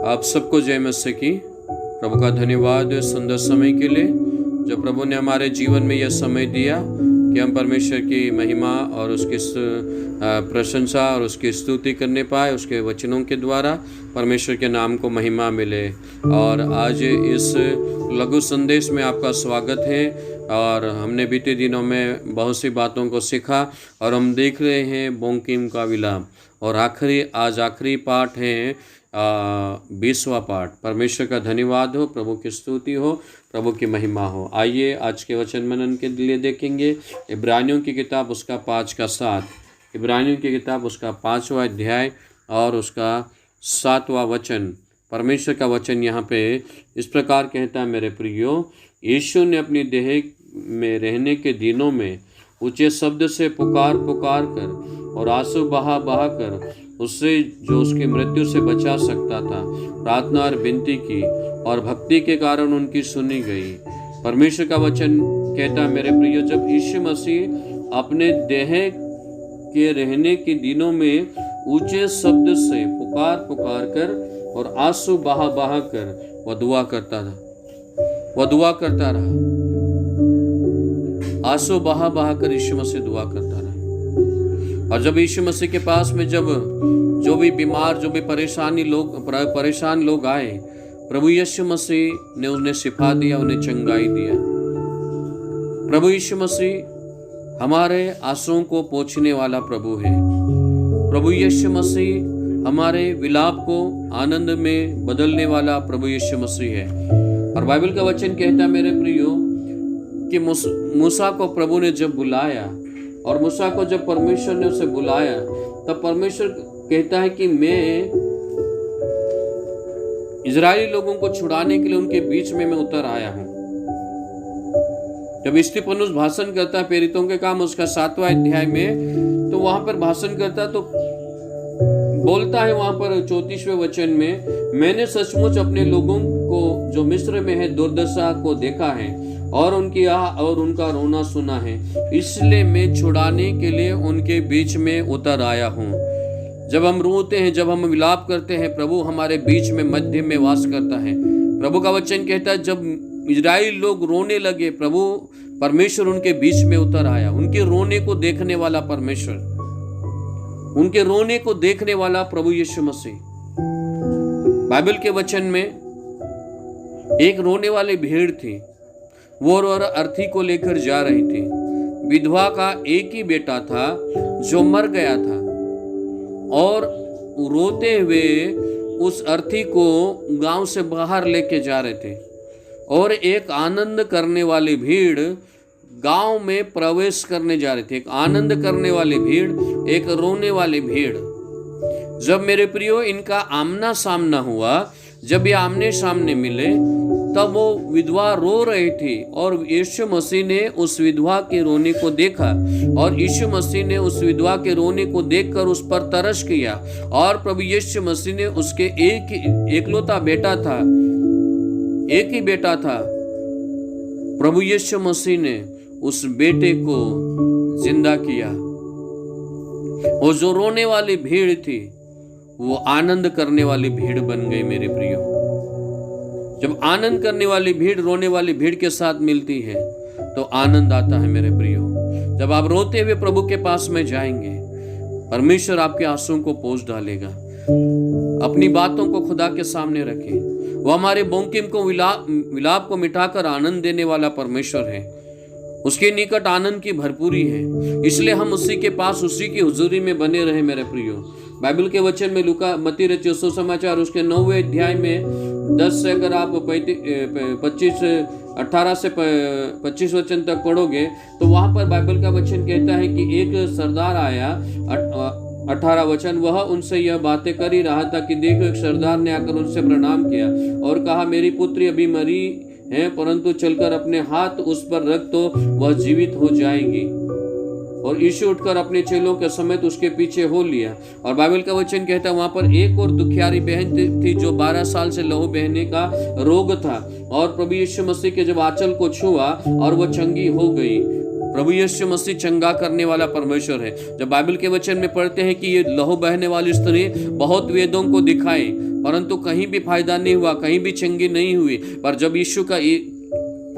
आप सबको जय मसीह की। प्रभु का धन्यवाद सुंदर समय के लिए जो प्रभु ने हमारे जीवन में यह समय दिया कि हम परमेश्वर की महिमा और उसकी प्रशंसा और उसकी स्तुति करने पाए। उसके वचनों के द्वारा परमेश्वर के नाम को महिमा मिले। और आज इस लघु संदेश में आपका स्वागत है। और हमने बीते दिनों में बहुत सी बातों को सीखा और हम देख रहे हैं बोंकीम का विलाप। और आज आखिरी पाठ है 20वां पाठ। परमेश्वर का धन्यवाद हो, प्रभु की स्तुति हो, प्रभु की महिमा हो। आइए आज के वचन मनन के लिए देखेंगे इब्रानियों की किताब उसका 5 का 7। इब्रानियों की किताब उसका 5वां अध्याय और उसका 7वां वचन। परमेश्वर का वचन यहाँ पे इस प्रकार कहता है, मेरे प्रियो, यीशु ने अपनी देह में रहने के दिनों में ऊंचे शब्द से पुकार कर और आंसू बहा कर उससे जो उसकी मृत्यु से बचा सकता था प्रार्थना और विनती की, और भक्ति के कारण उनकी सुनी गई। परमेश्वर का वचन कहता है, मेरे प्रियो, जब यीशु मसीह अपने देह के रहने के दिनों में ऊंचे शब्द से पुकार कर और आंसू बहा कर वह दुआ करता रहा। आंसू बहा कर यीशु मसीह दुआ करता रहा। और जब यीशु मसीह के पास में जब जो भी बीमार, जो भी परेशान लोग आए, प्रभु यीशु मसीह ने उन्हें शिफा दिया, उन्हें चंगाई दिया। प्रभु यीशु मसीह हमारे आंसुओं को पोंछने वाला प्रभु है। प्रभु यीशु मसीह हमारे विलाप को आनंद में बदलने वाला प्रभु यीशु मसीह है। और बाइबल का वचन कहता है, मेरे प्रियो, कि मूसा को प्रभु ने जब बुलाया और मूसा को जब परमेश्वर ने उसे बुलाया, तब परमेश्वर कहता है कि मैं इजरायली लोगों को छुड़ाने के लिए उनके बीच में मैं उतर आया हूं। जब स्तिफनुस भाषण करता है प्रेरितों के काम उसका 7वां अध्याय में, तो वहां पर भाषण करता तो बोलता है वहां पर 34वें वचन में, मैंने सचमुच अपने लोगों को जो मिस्र में है दुर्दशा को देखा है और उनकी आह और उनका रोना सुना है, इसलिए मैं छुड़ाने के लिए उनके बीच में उतर आया हूँ। जब हम रोते हैं, जब हम विलाप करते हैं, प्रभु हमारे बीच में मध्य में वास करता है। प्रभु का वचन कहता है, जब इजराइल लोग रोने लगे, प्रभु परमेश्वर उनके बीच में उतर आया। उनके रोने को देखने वाला परमेश्वर, उनके रोने को देखने वाला प्रभु यीशु मसीह। बाइबल के वचन में एक रोने वाली भीड़ थी। वो और अर्थी को लेकर जा रही थी। विधवा का एक ही बेटा था जो मर गया था, और रोते हुए उस अर्थी को गांव से बाहर लेके जा रहे थे। और एक आनंद करने वाली भीड़ गांव में प्रवेश करने जा रही थी। एक आनंद करने वाली भीड़, एक रोने वाली भीड़। जब मेरे प्रियो इनका आमना सामना हुआ, जब ये आमने सामने मिले, तब वो विधवा रो रही थी और यीशु मसीह ने उस विधवा के रोने को देखा। और यीशु मसीह ने उस विधवा के रोने को देखकर उस पर तरस किया। और प्रभु यीशु मसीह ने उसके एकलौता बेटा था, एक ही बेटा था, प्रभु यीशु मसीह ने उस बेटे को जिंदा किया। और जो रोने वाली भीड़ थी वो आनंद करने वाली भीड़ बन गई। मेरे प्रियो, जब आनंद करने वाली भीड़ रोने वाली भीड़ के साथ मिलती है तो आनंद आता है। मेरे प्रियो, जब आप रोते हुए प्रभु के पास में जाएंगे, परमेश्वर आपके आंसुओं को पोंछ डालेगा। अपनी बातों को खुदा के सामने रखें। वो हमारे बोंकीम को विलाप को मिटाकर आनंद देने वाला परमेश्वर है। उसके निकट आनंद की भरपूरी है, इसलिए हम उसी के पास, उसी की हुजूरी में बने रहे। मेरे प्रियो, बाइबल के वचन में लूका मत्ती रचित सुसमाचार उसके 9वें अध्याय में 10 से अगर आप 18 से 25 वचन तक पढ़ोगे, तो वहां पर बाइबल का वचन कहता है कि एक सरदार आया। 18 वचन, वह उनसे यह बातें कर ही रहा था कि देखो, एक सरदार ने आकर उनसे प्रणाम किया और कहा, मेरी पुत्री अभी मरी है, परंतु चलकर अपने हाथ उस पर रख तो वह जीवित हो जाएगी। और यीशु उठकर अपने चेलों के समेत उसके पीछे हो लिया। और बाइबल का वचन कहता है, वहां पर एक और दुखियारी बहन थी जो 12 साल से लहू बहने का रोग था। और प्रभु यीशु मसीह के जब आंचल को छुआ और वह चंगी हो गई। प्रभु यीशु मसीह चंगा करने वाला परमेश्वर है। जब बाइबल के वचन में पढ़ते हैं कि ये लहू बहने वाली स्त्री बहुत वेदों को दिखाई, परंतु कहीं भी फायदा नहीं हुआ, कहीं भी चंगी नहीं हुई, पर जब यीशु का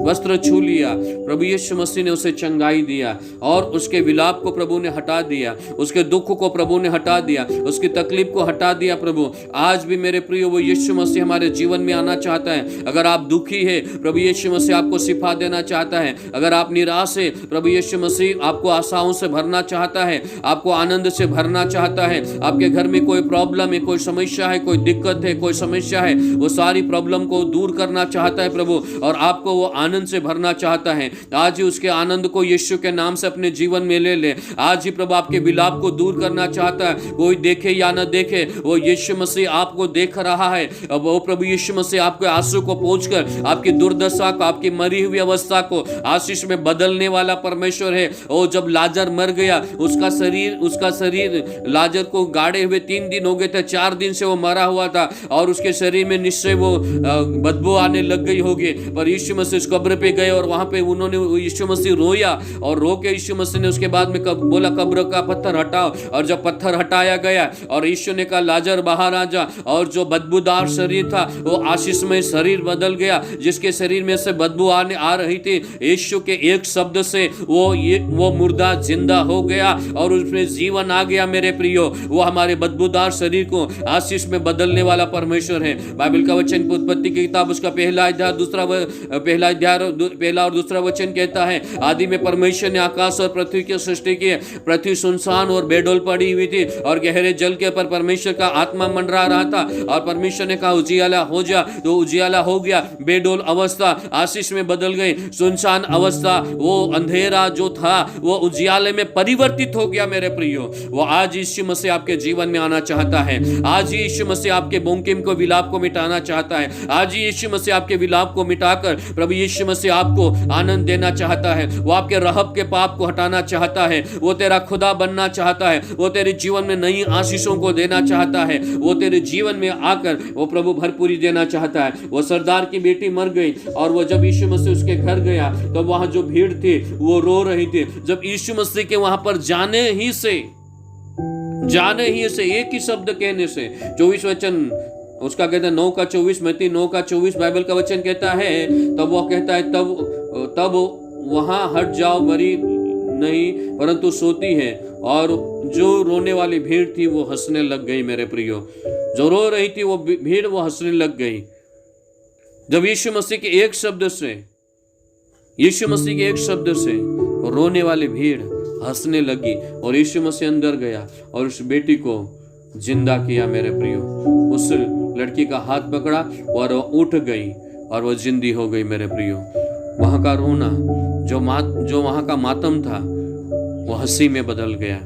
वस्त्र छू लिया, प्रभु यीशु मसीह ने उसे चंगाई दिया और उसके विलाप को प्रभु ने हटा दिया, उसके दुख को प्रभु ने हटा दिया, उसकी तकलीफ को हटा दिया। प्रभु आज भी मेरे प्रिय वो यीशु मसीह हमारे जीवन में आना चाहता है। अगर आप दुखी है, प्रभु यीशु मसीह आपको शिफा देना चाहता है। अगर आप निराश है, प्रभु यीशु मसीह आपको आशाओं से भरना चाहता है, आपको आनंद से भरना चाहता है। आपके घर में कोई प्रॉब्लम है, कोई समस्या है, कोई दिक्कत है, कोई समस्या है, वो सारी प्रॉब्लम को दूर करना चाहता है प्रभु, और आपको वो आनंद से भरना चाहता है। आज ही उसके आनंद को यीशु के नाम से अपने जीवन में ले ले। आज ही प्रभु आपके विलाप को दूर करना चाहता है। कोई देखे या न देखे, वो यीशु मसीह आपको देख रहा है। अब वो प्रभु यीशु मसीह आपके आंसू को पोंछकर आपकी दुर्दशा को, आपकी मरी हुई अवस्था को आशीष में बदलने वाला परमेश्वर है। और जब लाजर मर गया, उसका शरीर लाजर को गाड़े हुए 3 दिन हो गए थे, 4 दिन से वो मरा हुआ था और उसके शरीर में निश्चय वो बदबू आने लग गई होगी। पर यीशु मसीह उस कब्र पे गए और वहां पे उन्होंने यीशु मसीह रोया और रो के यीशु मसीह ने उसके बाद में बोला कब्र का पत्थर हटाओ। और जब पत्थर हटाया गया और यीशु ने कहा लाजर बाहर आ जा, और जो बदबूदार शरीर था वो आशीषमय शरीर बदल गया। जिसके शरीर में से बदबू आने आ रही थी, यीशु के एक शब्द से वो मुर्दा जिंदा हो गया और उसमें जीवन आ गया। मेरे प्रियो, वो हमारे बदबूदार शरीर को आशीष में बदलने वाला परमेश्वर है। बाइबल का वचन उत्पत्ति की किताब उसका पहला और दूसरा वचन कहता है, आदि में परमेश्वर ने आकाश और पृथ्वी की सृष्टि की। पृथ्वी सुनसान और बेडौल पड़ी हुई थी और गहरे जल के ऊपर परमेश्वर का आत्मा मंडरा रहा था। और परमेश्वर ने कहा उजियाला हो जा, तो उजियाला हो गया। बेडौल अवस्था आशीष में बदल गई। सुनसान अवस्था, वो अंधेरा जो था वो उजियाले में परिवर्तित हो गया। मेरे प्रियो, वो आज यीशु मसीह आपके जीवन में आना चाहता है। आज यीशु मसीह आपके बोंकिम को, विलाप को मिटाना चाहता है। आज यीशु मसीह आपके विलाप को मिटाकर प्रभु यीशु मसीह आपको आनंद देना चाहता है। वो आपके रहब के पाप को हटाना चाहता है। वो तेरा खुदा बनना चाहता है। वो तेरे जीवन में नई आशीषों को देना चाहता है। वो तेरे जीवन में आकर वो प्रभु भरपूरी देना चाहता है। वो सरदार की बेटी मर गई और वो जब यीशु मसीह उसके घर गया तो वहां जो भीड़ थी वो रो रही थी। जब यीशु मसीह के वहां पर जाने ही से एक ही शब्द कहने से, 24 वचन उसका कहता है 9:24, मत्ती 9:24 बाइबल का वचन कहता है, तब वो कहता है तब वहां हट जाओ, मरी नहीं परंतु सोती है। और जो रोने वाली भीड़ थी वो हंसने लग गई। मेरे प्रियो, जो रो रही थी वो भीड़ वो हंसने लग गई। जब यीशु मसीह के एक शब्द से रोने वाली भीड़ हंसने लगी और यीशु मसीह अंदर गया और उस बेटी को जिंदा किया। मेरे प्रियो, उस लड़की का हाथ पकड़ा और वो उठ गई और वो जिंदी हो गई। मेरे प्रियो, वहां का रोना, जो वहां का मातम था, वो हंसी में बदल गया।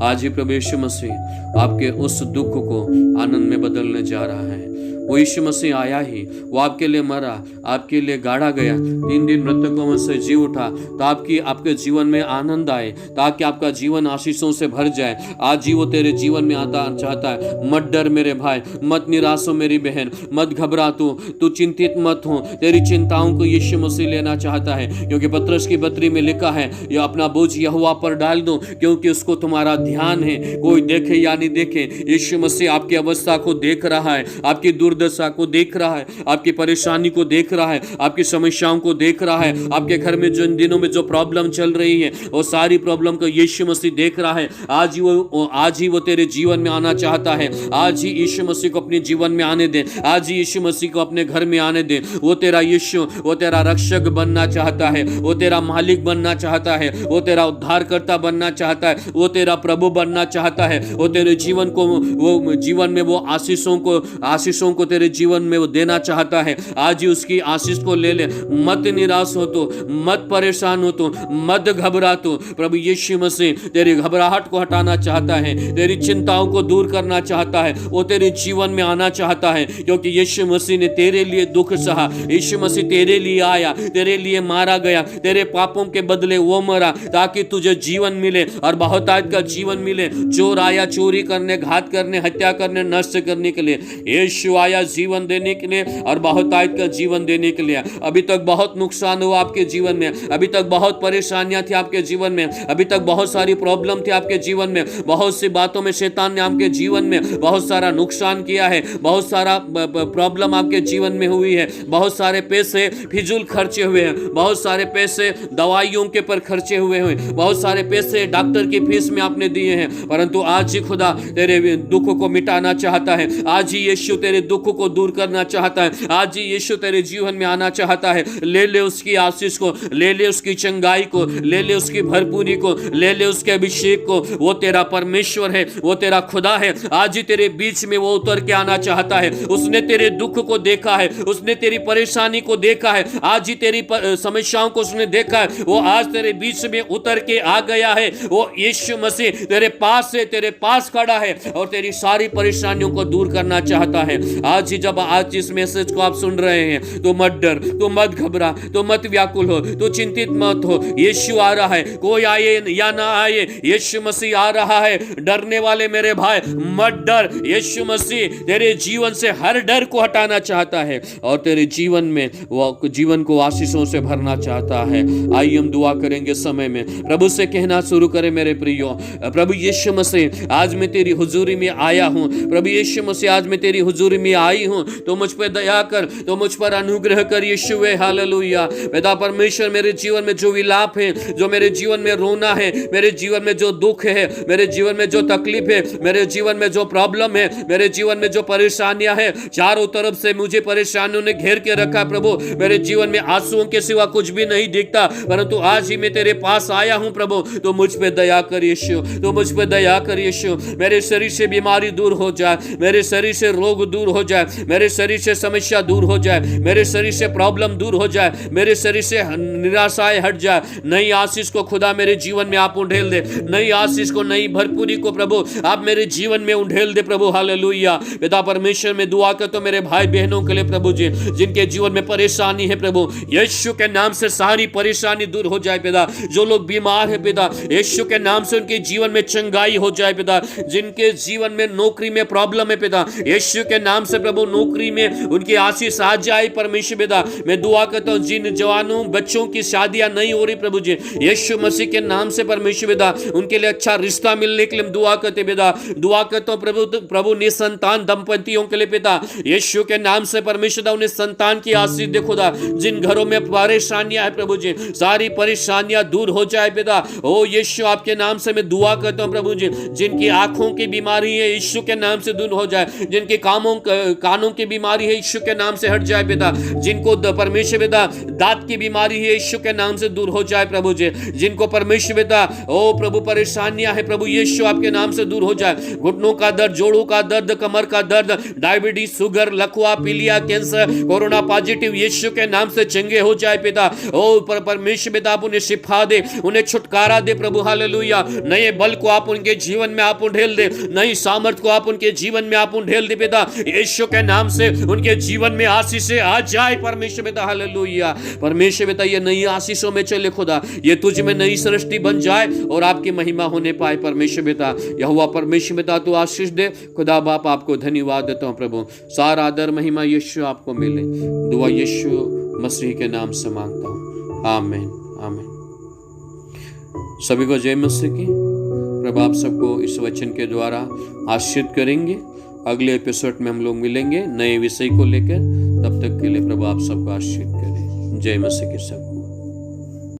आज ही प्रभु यीशु मसीह आपके उस दुख को आनंद में बदलने जा रहा है। वो यीशु मसीह आया ही, वो आपके लिए मरा, आपके लिए गाड़ा गया, 3 दिन मृतकों में से जी उठा ताकि आपके जीवन में आनंद आए, ताकि आपका जीवन आशीषों से भर जाए। आज ही वो तेरे जीवन में आता चाहता है। मत डर मेरे भाई, मत निराश हो मेरी बहन, मत घबरा, तू चिंतित मत हो। तेरी चिंताओं को यीशु मसीह लेना चाहता है, क्योंकि पतरस की पत्री में लिखा है, ये अपना बोझ यहोवा पर डाल दो क्योंकि उसको तुम्हारा ध्यान है। कोई देखे या नहीं देखे, यीशु मसीह आपकी अवस्था को देख रहा है, आपकी दुर्दशा को देख रहा है, आपकी परेशानी को देख रहा है, आपकी समस्याओं को देख रहा है। आपके घर में जो इन दिनों में जो प्रॉब्लम चल रही है वो सारी प्रॉब्लम को यीशु मसीह देख रहा है। आज ही वो तेरे जीवन में आना चाहता है। आज ही यीशु मसीह को अपने जीवन में आने दे। आज ही यीशु मसीह को अपने घर में आने दे। वो तेरा यीशु, वो तेरा रक्षक बनना चाहता है, वो तेरा मालिक बनना चाहता है, वो तेरा उद्धारकर्ता बनना चाहता है, वो तेरा प्रभु बनना चाहता है। वो तेरे जीवन को, वो जीवन में वो आशीषों को तेरे जीवन में वो देना चाहता है। आज ही उसकी आशीष को ले ले। मत निराश हो, तो मत परेशान हो, तो मत घबरा। तो प्रभु यीशु मसीह तेरी घबराहट को हटाना चाहता है, तेरी चिंताओं को दूर करना चाहता है। वो तेरे जीवन में आना चाहता है, क्योंकि यीशु मसीह ने तेरे लिए दुख सहा। यीशु मसीह तेरे लिए आया, तेरे लिए मारा गया, तेरे पापों के बदले वो मरा ताकि तुझे जीवन मिले और बहुतायत का जीवन मिले। चोर आया चोरी करने, घात करने, हत्या करने, नष्ट करने के लिए। यीशु आया बकाया जीवन देने के लिए और बहुतायत का जीवन देने के लिए। अभी तक बहुत नुकसान हुआ आपके जीवन में, अभी तक बहुत परेशानियां थी आपके जीवन में, अभी तक बहुत सारी प्रॉब्लम थी आपके जीवन में, बहुत सी बातों में शैतान ने आपके जीवन में बहुत सारा नुकसान किया है, बहुत सारा प्रॉब्लम आपके जीवन में हुई है, बहुत सारे पैसे फिजूल खर्चे हुए हैं, बहुत सारे पैसे दवाइयों के पर खर्चे हुए हैं, बहुत सारे पैसे डॉक्टर की फीस में आपने दिए हैं। परंतु आज ही खुदा तेरे दुख को मिटाना चाहता है, आज ही यीशु तेरे दुख को दूर करना चाहता है, आज ही यीशु तेरे जीवन में आना चाहता है। ले ले उसकी आशीष को, ले ले उसकी चंगाई को, ले ले उसकी भरपूरी को, ले ले उसके अभिषेक को। वो तेरा परमेश्वर है, वो तेरा खुदा है। आज ही तेरे बीच में वो उतर के आना चाहता है। उसने तेरे दुख को देखा है, उसने तेरी परेशानी को देखा है, आज ही तेरी समस्याओं को उसने देखा है। वो आज तेरे बीच में उतर के आ गया है। वो यीशु मसीह तेरे पास से, तेरे पास खड़ा है और तेरी सारी परेशानियों को दूर करना चाहता है। आज ही जब आज इस मैसेज को आप सुन रहे हैं तो मत डर, तो मत घबरा, तो मत व्याकुल हो, तो चिंतित मत हो। यीशु आ रहा है, कोई आए या ना आए, यीशु मसीह आ रहा है। डरने वाले मेरे भाई मत डर, यीशु मसीह तेरे जीवन से हर डर को हटाना चाहता है और तेरे जीवन में वो जीवन को आशीषों से भरना चाहता है। आइए हम दुआ करेंगे समय में, प्रभु से कहना शुरू करें मेरे प्रियो, प्रभु यीशु मसीह आज मैं तेरी हुजूरी में आया हूं, प्रभु यीशु मसीह आज मैं तेरी हुजूरी में आई हूं, तो मुझ पर दया कर, तो मुझ पर अनुग्रह कर यीशुए। हालेलुया। पिता परमेश्वर मेरे जीवन में जो विलाप है, जो मेरे जीवन में रोना है, मेरे जीवन में जो दुख है, मेरे जीवन में जो तकलीफ है, मेरे जीवन में जो प्रॉब्लम है, मेरे जीवन में जो परेशानियां है, चारों तरफ से मुझे परेशानियों ने घेर के रखा। प्रभु मेरे जीवन में आंसुओं के सिवा कुछ भी नहीं दिखता, परंतु आज ही मैं तेरे पास आया हूं प्रभु, तो मुझ पे दया कर यीशु, तो मुझ पे दया कर यीशु। मेरे शरीर से बीमारी दूर हो जाए, मेरे शरीर से रोग दूर हो जाए, मेरे शरीर से समस्या दूर हो जाए, मेरे शरीर से प्रॉब्लम दूर हो जाए, मेरे शरीर से निराशाएं हट जाए। नई आशीष को खुदा मेरे जीवन में आप उंडेल दे, नई आशीष को, नई भरपूरी को प्रभु आप मेरे जीवन में उंडेल दे प्रभु। हालेलुया। पिता परमेश्वर में दुआ करता हूं मेरे भाई बहनों के लिए प्रभु जी, जिनके जीवन में परेशानी है प्रभु, यीशु के नाम से सारी परेशानी दूर हो जाए पिता। जो लोग बीमार है पिता, यीशु के नाम से उनके जीवन में चंगाई हो जाए पिता। जिनके जीवन में नौकरी में प्रॉब्लम है पिता, यीशु के नाम से प्रभु नौकरी में उनकी आशीष आ जाए परमेश्वर पिता। मैं दुआ करता हूं जिन जवानों बच्चों की शादियां नहीं हो रही प्रभु जी, यीशु मसीह के नाम से परमेश्वर पिता उनके लिए अच्छा रिश्ता मिलने के लिए दुआ करते पिता। दुआ करता हूं प्रभु निसंतान दंपतियों के लिए पिता, यीशु के नाम से परमेश्वर उन्हें संतान की आशीष दे खुदा। जिन घरों में परेशानियां है प्रभु जी, सारी परेशानियां दूर हो जाए पिता। ओ यीशु आपके नाम से मैं दुआ करता हूं प्रभु जी, जिनकी आंखों की बीमारी है यीशु के नाम से दूर हो जाए, जिनके कानों की बीमारी है यीशु के नाम से हट जाए पिता। जिनको परमेश्वर पिता दांत की बीमारी है यीशु के नाम से दूर हो जाए प्रभु जी। जिनको परमेश्वर पिता ओ प्रभु परेशानियां है प्रभु यीशु आपके नाम से दूर हो जाए। घुटनों का दर्द, जोड़ों का दर्द, कमर का दर्द, डायबिटीज, शुगर, लकवा, पीलिया, कैंसर, कोरोना पॉजिटिव यीशु के नाम से चंगे हो जाए पिता। ओ परमेश्वर पिता आप उन्हें शिफा दे, उन्हें छुटकारा दे प्रभु। हालेलुया। नए बल को आप उनके जीवन में आप उंडेल दे, नई सामर्थ को आप उनके जीवन में आप उंडेल दे पिता। यीशु के नाम से उनके जीवन में आशीष आ जाए परमेश्वर पिता। हालेलुया। परमेश्वर पिता ये नई आशीषों में चले खुदा, ये तुझ में नई सृष्टि बन जाए और आपकी महिमा होने पाए परमेश्वर पिता। यहोवा परमेश्वर पिता तू आशीष दे खुदा बाप। आपको धन्यवाद देता हूं प्रभु, सारा आदर महिमा यीशु आपको मिले। दुआ यीशु मसीह के नाम से मांगता हूं, आमीन आमीन। सभी को जय मसीह की। प्रभु आप सबको इस वचन के द्वारा आशीर्वाद करेंगे। अगले एपिसोड में हम लोग मिलेंगे नए विषय को लेकर। तब तक के लिए प्रभु आप सबको आशीर्वाद करें। जय मसीह की सब।